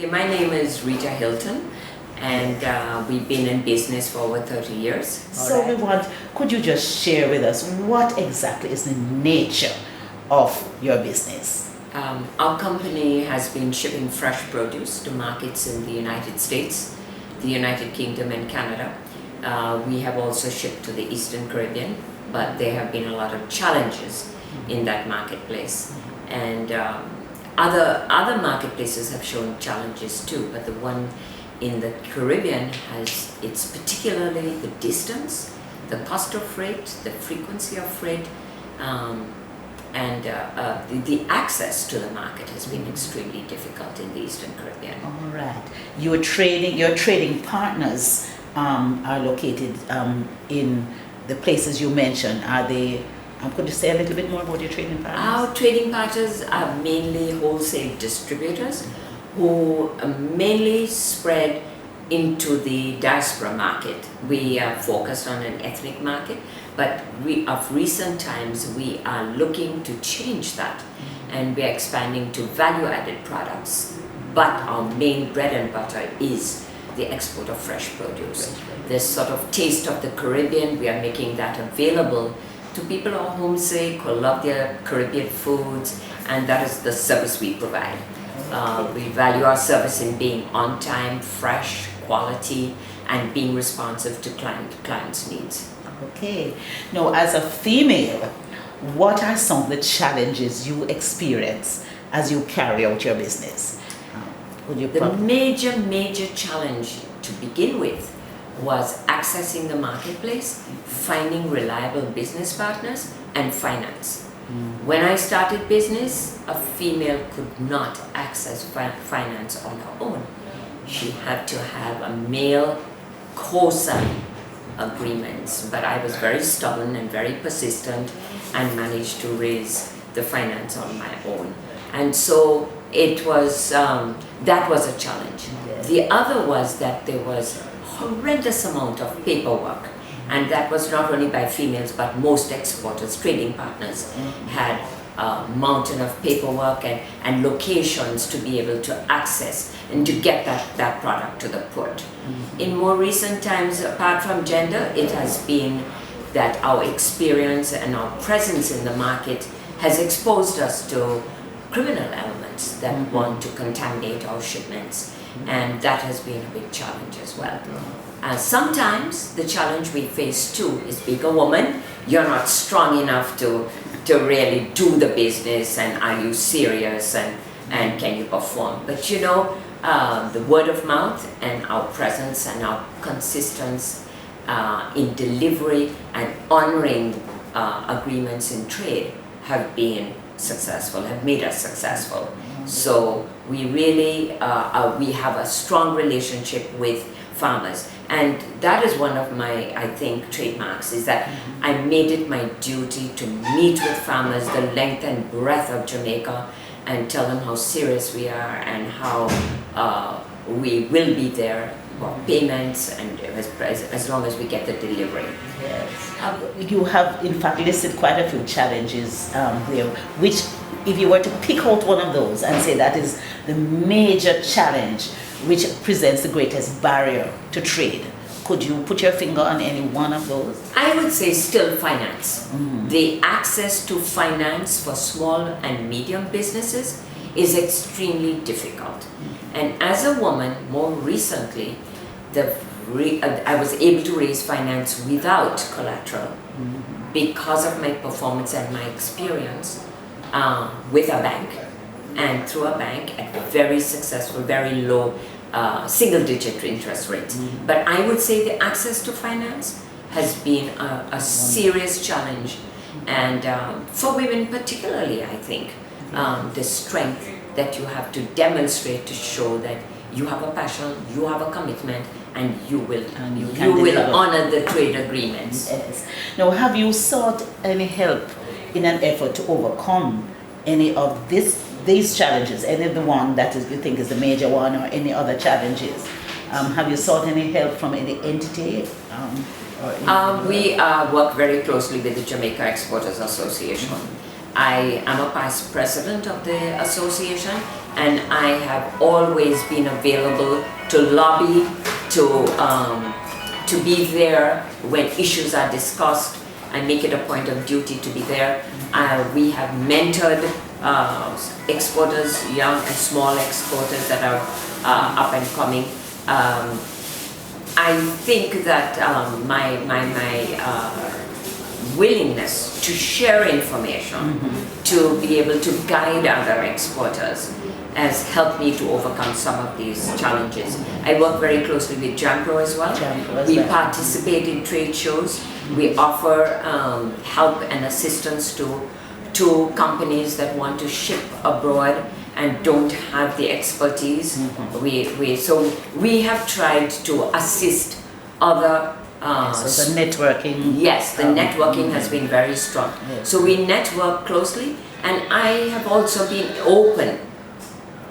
Okay, my name is Rita Hilton, and we've been in business for over 30 years. So could you just share with us what exactly is the nature of your business? Our company has been shipping fresh produce to markets in the United States, the United Kingdom, and Canada. We have also shipped to the Eastern Caribbean, but there have been a lot of challenges in that marketplace. And other marketplaces have shown challenges too, but the one in the Caribbean it's particularly the distance, the cost of freight, the frequency of freight, and the access to the market has been extremely difficult in the Eastern Caribbean. All right. Your trading partners are located in the places you mentioned. Are they? Could you say a little bit more about your trading partners? Our trading partners are mainly wholesale distributors who mainly spread into the diaspora market. We are focused on an ethnic market, but of recent times we are looking to change that, and we are expanding to value-added products. But our main bread and butter is the export of fresh produce. This sort of taste of the Caribbean, we are making that available to people who are homesick, who love their Caribbean foods, and that is the service we provide. We value our service in being on time, fresh, quality, and being responsive to clients' needs. Okay. Now, as a female, what are some of the challenges you experience as you carry out your business? The major challenge to begin with was accessing the marketplace, finding reliable business partners, and finance. When I started business, a female could not access finance on her own. She had to have a male co-sign agreements, but I was very stubborn and very persistent and managed to raise the finance on my own. And so it was, that was a challenge. The other was that there was horrendous amount of paperwork, and that was not only by females but most exporters, trading partners had a mountain of paperwork and locations to be able to access and to get that product to the port. In more recent times, apart from gender, it has been that our experience and our presence in the market has exposed us to criminal elements that want to contaminate our shipments, and that has been a big challenge as well. Sometimes the challenge we face too is being a woman, you're not strong enough to really do the business, and are you serious, and can you perform? But you know, the word of mouth and our presence and our consistency in delivery and honoring agreements in trade have been successful, have made us successful. So we really, we have a strong relationship with farmers. And that is one of my, I think, trademarks, is that I made it my duty to meet with farmers the length and breadth of Jamaica and tell them how serious we are and how we will be there for payments and as long as we get the delivery. Yes. You have in fact listed quite a few challenges there, which if you were to pick out one of those and say that is the major challenge which presents the greatest barrier to trade, could you put your finger on any one of those? I would say still finance. The access to finance for small and medium businesses is extremely difficult. And as a woman, more recently, I was able to raise finance without collateral because of my performance and my experience with a bank, and through a bank at very successful, very low single-digit interest rates. But I would say the access to finance has been a serious challenge, and for women particularly, I think, the strength that you have to demonstrate to show that you have a passion, you have a commitment, and you will honor the trade agreements. Yes. Now, have you sought any help in an effort to overcome any of these challenges, any of the one that you think is the major one, or any other challenges? Have you sought any help from any entity? We work very closely with the Jamaica Exporters Association. I am a past president of the association, and I have always been available to lobby, to be there when issues are discussed. I make it a point of duty to be there. We have mentored exporters, young and small exporters that are up and coming. I think that my willingness to share information, to be able to guide other exporters, has helped me to overcome some of these challenges. I work very closely with JAMPRO as well. We participate in trade shows. We offer help and assistance to companies that want to ship abroad and don't have the expertise. So we have tried to assist other so the networking. Yes, the networking has been very strong. Yes. So we network closely, and I have also been open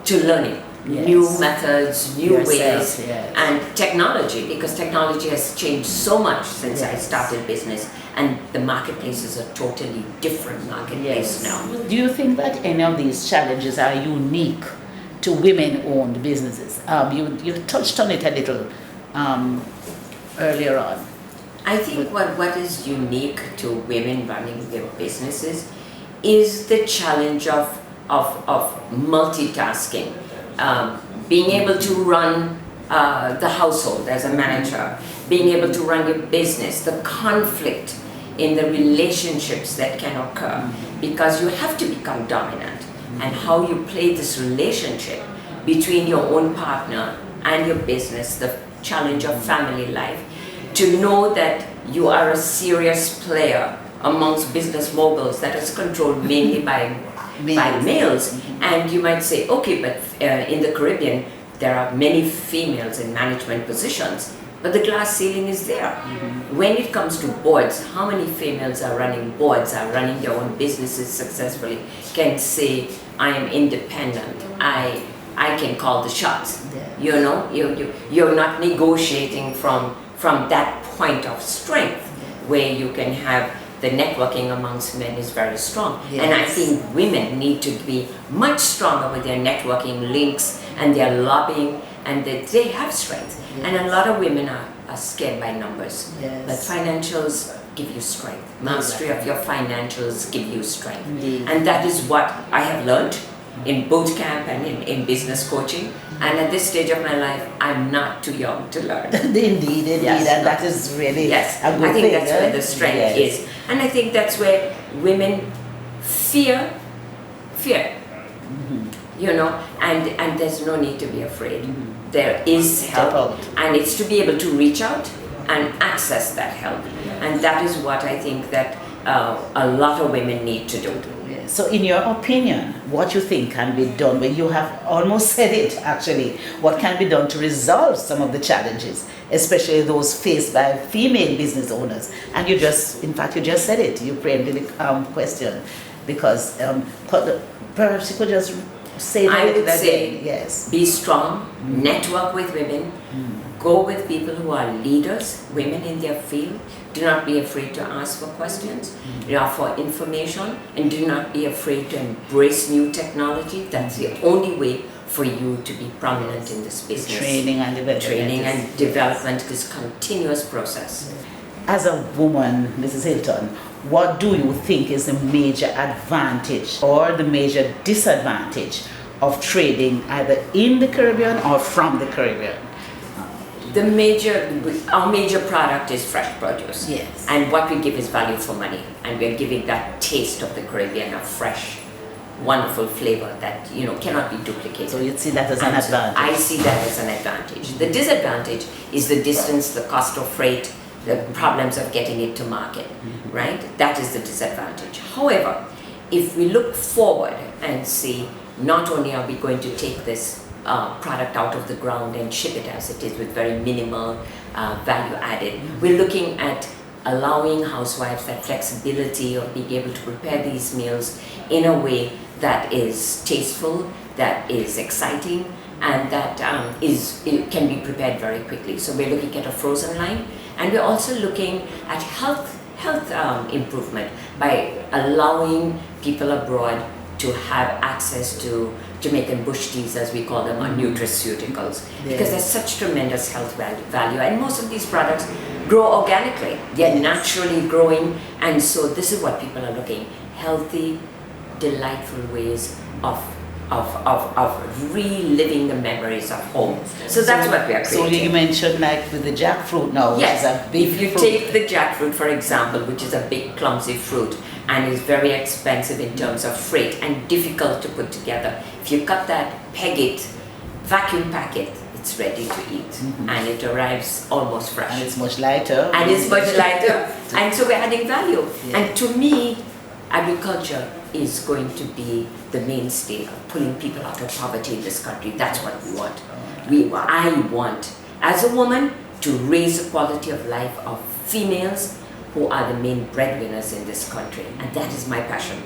to learning new methods, new ways, and technology, because technology has changed so much since I started business, and the marketplace is a totally different marketplace now. Do you think that any of these challenges are unique to women-owned businesses? You touched on it a little earlier on. I think what is unique to women running their businesses is the challenge of multitasking. Being able to run the household as a manager, being able to run your business, the conflict in the relationships that can occur, because you have to become dominant, and how you play this relationship between your own partner and your business, the challenge of family life, to know that you are a serious player amongst business moguls that is controlled mainly by males. And you might say, okay, but in the Caribbean there are many females in management positions, but the glass ceiling is there. When it comes to boards, how many females are running boards, are running their own businesses successfully, can say, I am independent, I can call the shots. You know, you're not negotiating from that point of strength where you can have the networking amongst men is very strong. And I think women need to be much stronger with their networking links and their lobbying, and that they have strength. And a lot of women are scared by numbers. But financials give you strength. Mastery of your financials give you strength. And that is what I have learned in boot camp and in business coaching. And at this stage of my life, I'm not too young to learn. Indeed, and that is really a good thing. I think that's where the strength is. And I think that's where women fear, you know, and there's no need to be afraid. There is help, and it's to be able to reach out and access that help. And that is what I think that a lot of women need to do. So in your opinion, what you think can be done, when you have almost said it actually, what can be done to resolve some of the challenges, especially those faced by female business owners? And you just said it, you preempted the question, because perhaps you could just say that. I would say, yes. Be strong, network with women, go with people who are leaders, women in their field. Do not be afraid to ask for questions, for information, and do not be afraid to embrace new technology. That's the only way for you to be prominent in this business. Training and development is a continuous process. As a woman, Mrs. Hilton, what do you think is the major advantage or the major disadvantage of trading either in the Caribbean or from the Caribbean? Our major product is fresh produce. Yes. And what we give is value for money. And we're giving that taste of the Caribbean, a fresh, wonderful flavor that cannot be duplicated. So you see that as an advantage? I see that as an advantage. The disadvantage is the distance, the cost of freight, the problems of getting it to market, right? That is the disadvantage. However, if we look forward and see, not only are we going to take this product out of the ground and ship it as it is with very minimal value added, we're looking at allowing housewives that flexibility of being able to prepare these meals in a way that is tasteful, that is exciting, and that it can be prepared very quickly. So we're looking at a frozen line, and we're also looking at health improvement by allowing people abroad to have access to Jamaican bush teas, as we call them, or nutraceuticals, because there's such tremendous health value. And most of these products grow organically. They're naturally growing, and so this is what people are looking: healthy, delightful ways of reliving the memories of home. So that's what we are creating. So you mentioned like with the jackfruit now, which is a big if you fruit. take the jackfruit, for example, which is a big clumsy fruit and is very expensive in terms of freight and difficult to put together, if you cut that, peg it, vacuum pack it, it's ready to eat, and it arrives almost fresh. And it's much lighter. And it's much lighter. And so we're adding value. Yeah. And to me, agriculture is going to be the mainstay of pulling people out of poverty in this country. That's what we want. I want, as a woman, to raise the quality of life of females who are the main breadwinners in this country. And that is my passion.